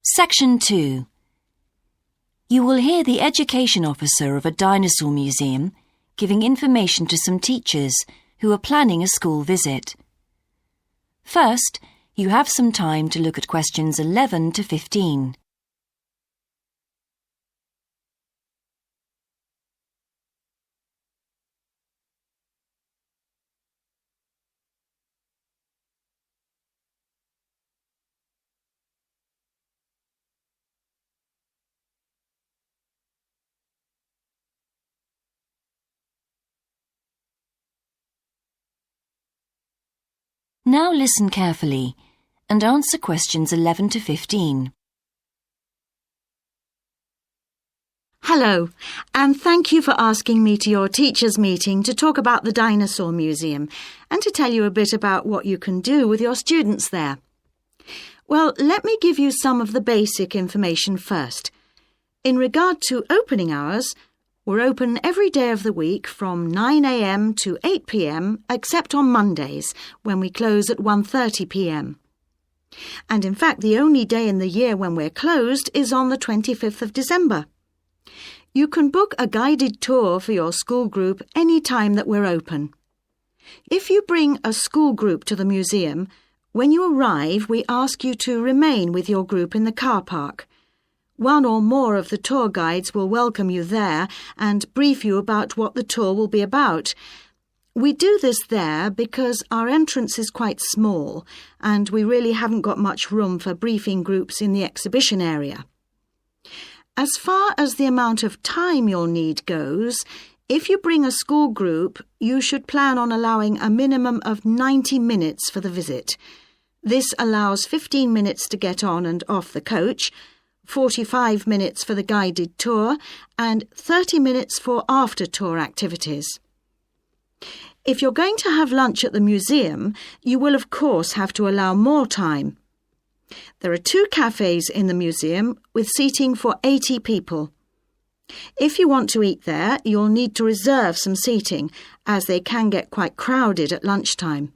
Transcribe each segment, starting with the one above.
Section 2. You will hear the education officer of a dinosaur museum giving information to some teachers who are planning a school visit. First, you have some time to look at questions 11 to 15. Now listen carefully and answer questions 11 to 15. Hello, and thank you for asking me to your teachers' meeting to talk about the Dinosaur Museum and to tell you a bit about what you can do with your students there. Well, let me give you some of the basic information first. In regard to opening hours, we're open every day of the week from 9 a.m. to 8 p.m. except on Mondays, when we close at 1:30 p.m. And in fact, the only day in the year when we're closed is on the 25th of December. You can book a guided tour for your school group any time that we're open. If you bring a school group to the museum, when you arrive, we ask you to remain with your group in the car park. One or more of the tour guides will welcome you there and brief you about what the tour will be about. We do this there because our entrance is quite small and we really haven't got much room for briefing groups in the exhibition area. As far as the amount of time you'll need goes, if you bring a school group, you should plan on allowing a minimum of 90 minutes for the visit. This allows 15 minutes to get on and off the coach, 45 minutes for the guided tour, and 30 minutes for after-tour activities. If you're going to have lunch at the museum, you will of course have to allow more time. There are 2 cafes in the museum with seating for 80 people. If you want to eat there, you'll need to reserve some seating, as they can get quite crowded at lunchtime.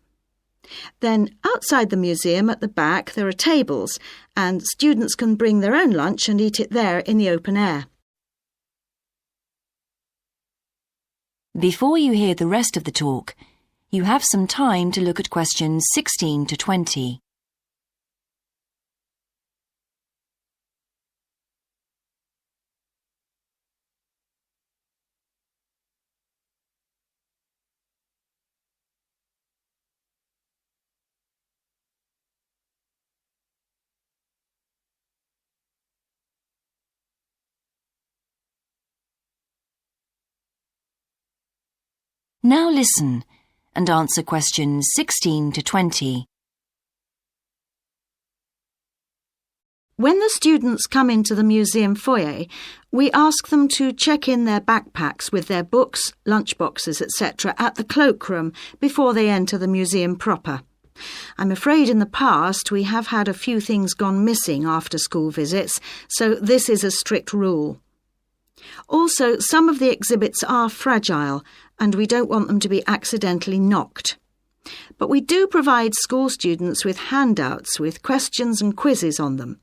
Then, outside the museum at the back, there are tables, and students can bring their own lunch and eat it there in the open air. Before you hear the rest of the talk, you have some time to look at questions 16 to 20. Now listen and answer questions 16 to 20. When the students come into the museum foyer, we ask them to check in their backpacks with their books, lunchboxes, etc. at the cloakroom before they enter the museum proper. I'm afraid in the past we have had a few things gone missing after school visits, so this is a strict rule. Also, some of the exhibits are fragile and we don't want them to be accidentally knocked. But we do provide school students with handouts with questions and quizzes on them.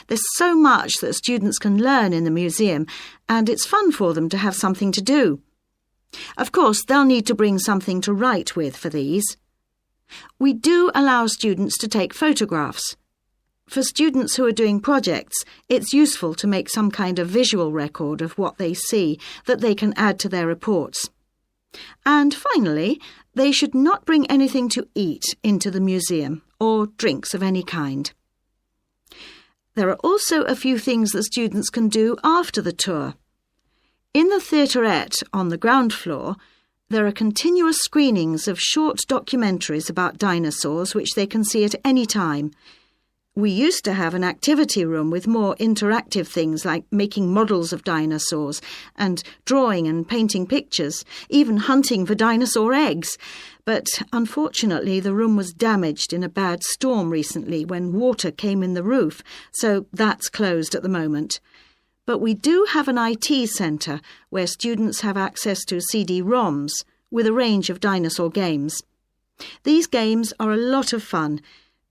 There's so much that students can learn in the museum, and it's fun for them to have something to do. Of course, they'll need to bring something to write with for these. We do allow students to take photographs. For students who are doing projects, it's useful to make some kind of visual record of what they see that they can add to their reports. And finally, they should not bring anything to eat into the museum or drinks of any kind. There are also a few things that students can do after the tour. In the theaterette on the ground floor, there are continuous screenings of short documentaries about dinosaurs which they can see at any time. We used to have an activity room with more interactive things like making models of dinosaurs and drawing and painting pictures, even hunting for dinosaur eggs. But unfortunately, the room was damaged in a bad storm recently when water came in the roof, so that's closed at the moment. But we do have an IT centre where students have access to CD-ROMs with a range of dinosaur games. These games are a lot of fun,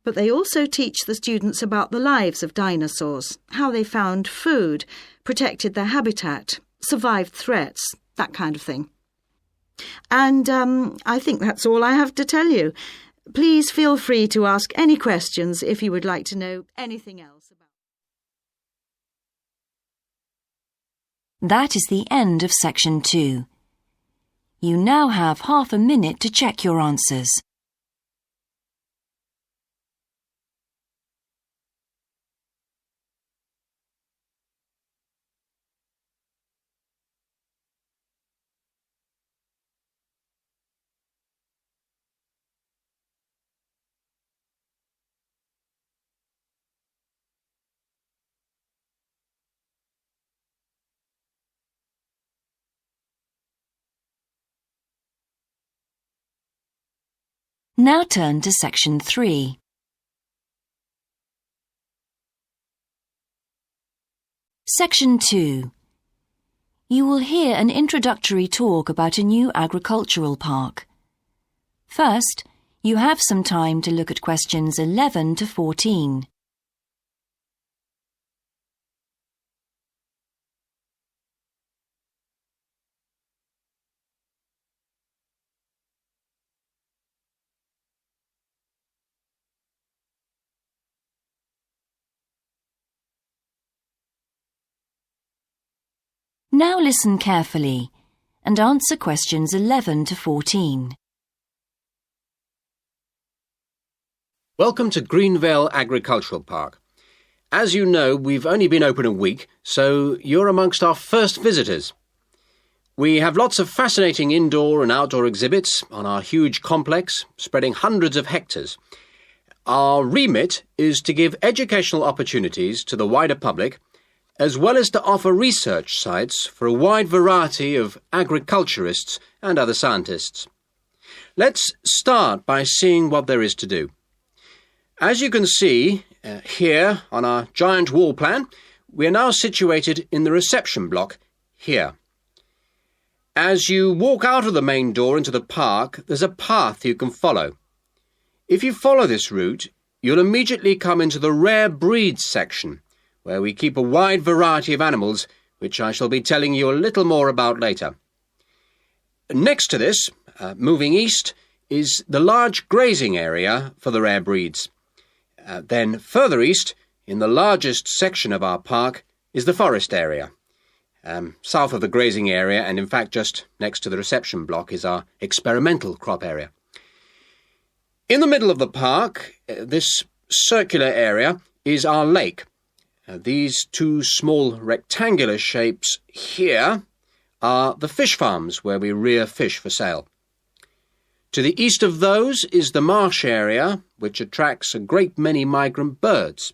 But they also teach the students about the lives of dinosaurs, how they found food, protected their habitat, survived threats, that kind of thing. And I think that's all I have to tell you. Please feel free to ask any questions if you would like to know anything else about. That is the end of section 2. You now have half a minute to check your answers. Now turn to section 3. Section 2. You will hear an introductory talk about a new agricultural park. First, you have some time to look at questions 11 to 14. Now listen carefully and answer questions 11 to 14. Welcome to Greenvale Agricultural Park. As you know, we've only been open a week, so you're amongst our first visitors. We have lots of fascinating indoor and outdoor exhibits on our huge complex, spreading hundreds of hectares. Our remit is to give educational opportunities to the wider public, as well as to offer research sites for a wide variety of agriculturists and other scientists. Let's start by seeing what there is to do. As you can see here on our giant wall plan, we are now situated in the reception block here. As you walk out of the main door into the park, there's a path you can follow. If you follow this route, you'll immediately come into the rare breeds section, where we keep a wide variety of animals, which I shall be telling you a little more about later. Next to this, moving east, is the large grazing area for the rare breeds. Then further east, in the largest section of our park, is the forest area. South of the grazing area, and in fact just next to the reception block, is our experimental crop area. In the middle of the park, this circular area, is our lake. These two small rectangular shapes here are the fish farms where we rear fish for sale. To the east of those is the marsh area, which attracts a great many migrant birds.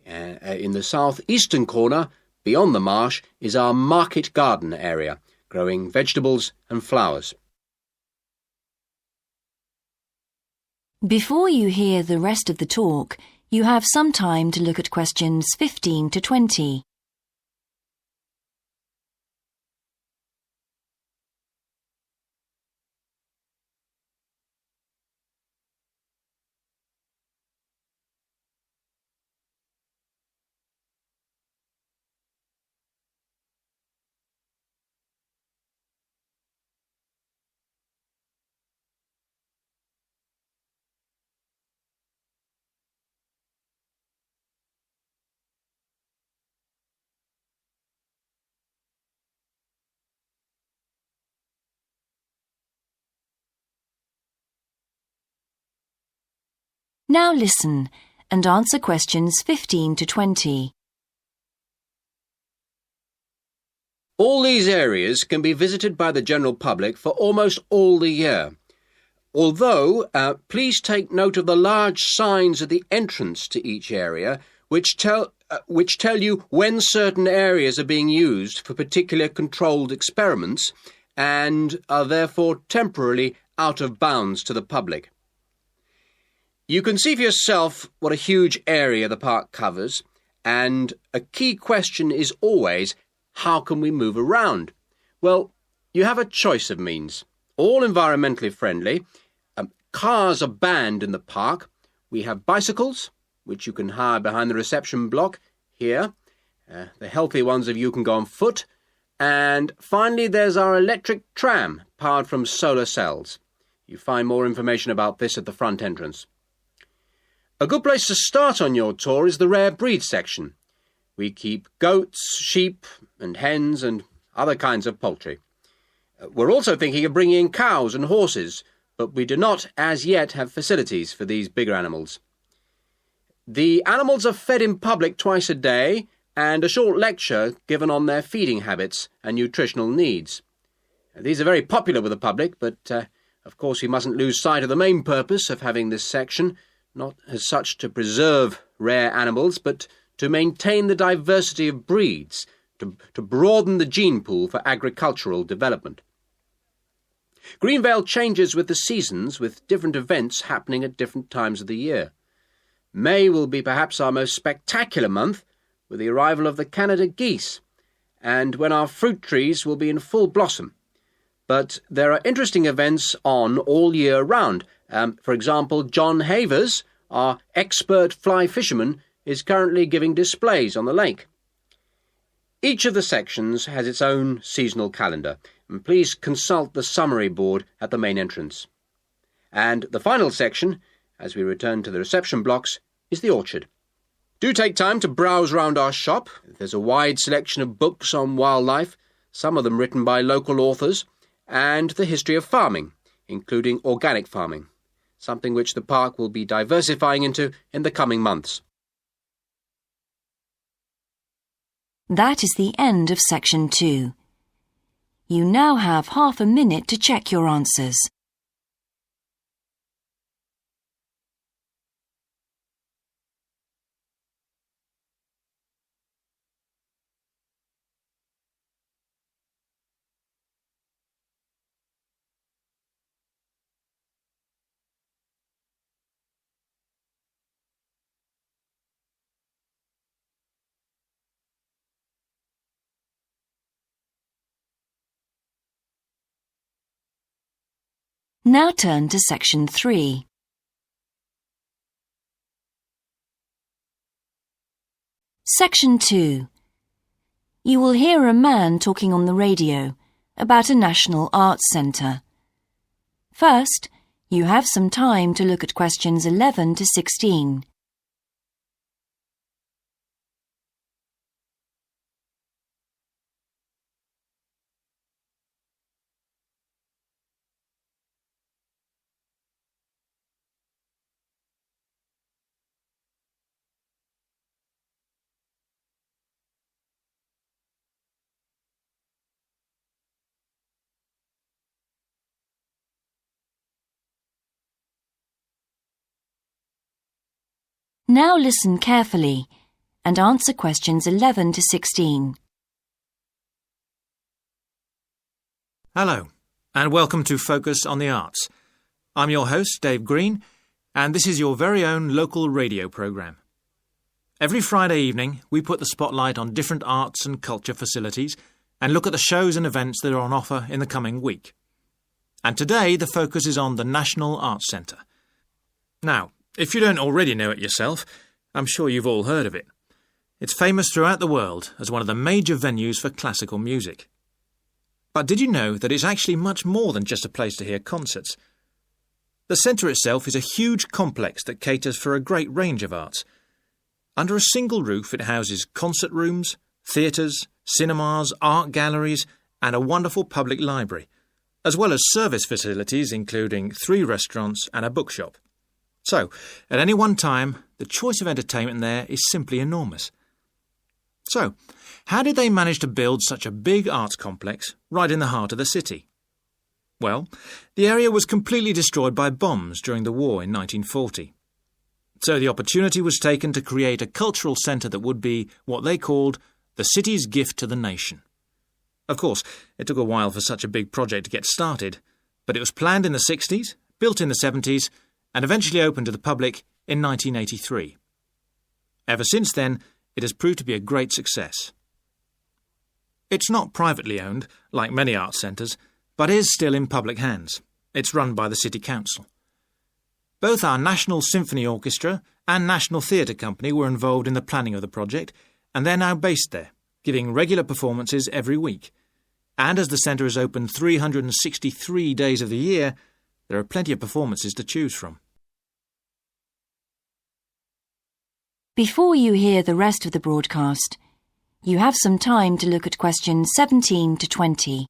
In the southeastern corner, beyond the marsh, is our market garden area, growing vegetables and flowers. Before you hear the rest of the talk, you have some time to look at questions 15 to 20. Now listen and answer questions 15 to 20. All these areas can be visited by the general public for almost all the year. Although, please take note of the large signs at the entrance to each area, which tell you when certain areas are being used for particular controlled experiments and are therefore temporarily out of bounds to the public. You can see for yourself what a huge area the park covers, and a key question is always, how can we move around? Well, you have a choice of means, all environmentally friendly. Cars are banned in the park, we have bicycles, which you can hire behind the reception block here. The healthy ones of you can go on foot. And finally, there's our electric tram, powered from solar cells. You find more information about this at the front entrance. A good place to start on your tour is the rare breed section. We keep goats, sheep and hens and other kinds of poultry. We're also thinking of bringing in cows and horses, but we do not as yet have facilities for these bigger animals. The animals are fed in public twice a day, and a short lecture given on their feeding habits and nutritional needs. These are very popular with the public, but of course we mustn't lose sight of the main purpose of having this section, not as such to preserve rare animals, but to maintain the diversity of breeds, to broaden the gene pool for agricultural development. Greenvale changes with the seasons, with different events happening at different times of the year. May will be perhaps our most spectacular month, with the arrival of the Canada geese, and when our fruit trees will be in full blossom. But there are interesting events on all year round. For example, John Havers, our expert fly fisherman, is currently giving displays on the lake. Each of the sections has its own seasonal calendar, and please consult the summary board at the main entrance. And the final section, as we return to the reception blocks, is the orchard. Do take time to browse round our shop. There's a wide selection of books on wildlife, some of them written by local authors, and the history of farming, including organic farming, something which the park will be diversifying into in the coming months. That is the end of section 2. You now have half a minute to check your answers. Now turn to section 3. Section 2. You will hear a man talking on the radio about a national arts centre. First, you have some time to look at questions 11 to 16. Now listen carefully and answer questions 11 to 16. Hello, and welcome to Focus on the Arts. I'm your host, Dave Green, and this is your very own local radio programme. Every Friday evening, we put the spotlight on different arts and culture facilities and look at the shows and events that are on offer in the coming week. And today, the focus is on the National Arts Centre. Now, if you don't already know it yourself, I'm sure you've all heard of it. It's famous throughout the world as one of the major venues for classical music. But did you know that it's actually much more than just a place to hear concerts? The centre itself is a huge complex that caters for a great range of arts. Under a single roof it houses concert rooms, theatres, cinemas, art galleries and a wonderful public library, as well as service facilities including 3 restaurants and a bookshop. So, at any one time, the choice of entertainment there is simply enormous. So, how did they manage to build such a big arts complex right in the heart of the city? Well, the area was completely destroyed by bombs during the war in 1940. So the opportunity was taken to create a cultural centre that would be what they called the city's gift to the nation. Of course, it took a while for such a big project to get started, but it was planned in the 60s, built in the 70s, and eventually opened to the public in 1983. Ever since then, it has proved to be a great success. It's not privately owned, like many arts centres, but is still in public hands. It's run by the City Council. Both our National Symphony Orchestra and National Theatre Company were involved in the planning of the project, and they're now based there, giving regular performances every week. And as the centre is open 363 days of the year, there are plenty of performances to choose from. Before you hear the rest of the broadcast, you have some time to look at questions 17 to 20.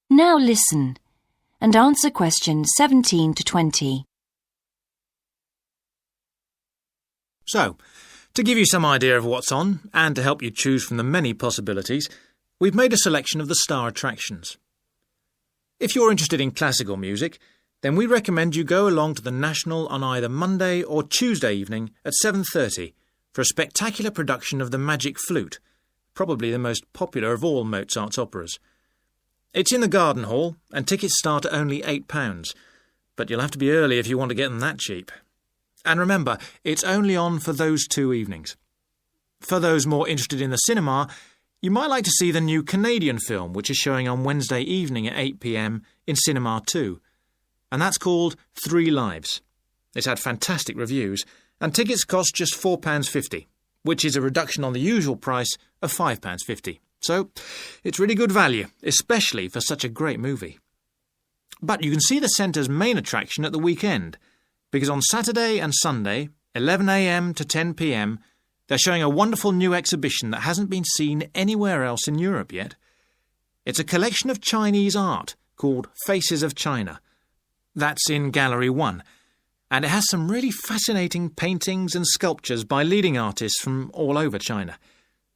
Now listen and answer questions 17 to 20. So, to give you some idea of what's on, and to help you choose from the many possibilities, we've made a selection of the star attractions. If you're interested in classical music, then we recommend you go along to the National on either Monday or Tuesday evening at 7:30 for a spectacular production of The Magic Flute, probably the most popular of all Mozart's operas. It's in the Garden Hall, and tickets start at only £8, but you'll have to be early if you want to get them that cheap. And remember, it's only on for those 2 evenings. For those more interested in the cinema, you might like to see the new Canadian film, which is showing on Wednesday evening at 8 p.m. in Cinema 2. And that's called 3 Lives. It's had fantastic reviews, and tickets cost just £4.50, which is a reduction on the usual price of £5.50. So, it's really good value, especially for such a great movie. But you can see the centre's main attraction at the weekend, because on Saturday and Sunday, 11 a.m. to 10 p.m, they're showing a wonderful new exhibition that hasn't been seen anywhere else in Europe yet. It's a collection of Chinese art called Faces of China. That's in Gallery 1, and it has some really fascinating paintings and sculptures by leading artists from all over China.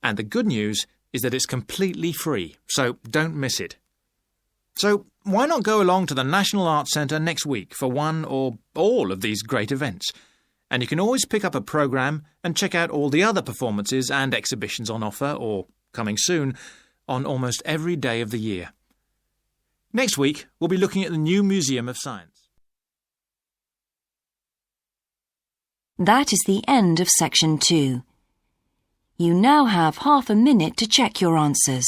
And the good news is that it's completely free, so don't miss it. So why not go along to the National Arts Centre next week for one or all of these great events? And you can always pick up a programme and check out all the other performances and exhibitions on offer, or coming soon, on almost every day of the year. Next week, we'll be looking at the new Museum of Science. That is the end of section 2. You now have half a minute to check your answers.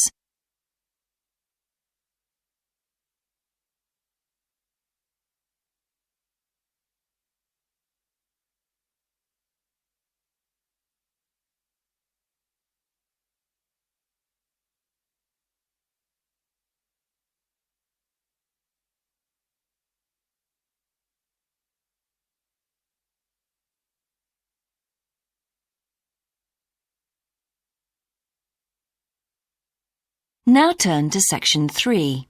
Now turn to section 3.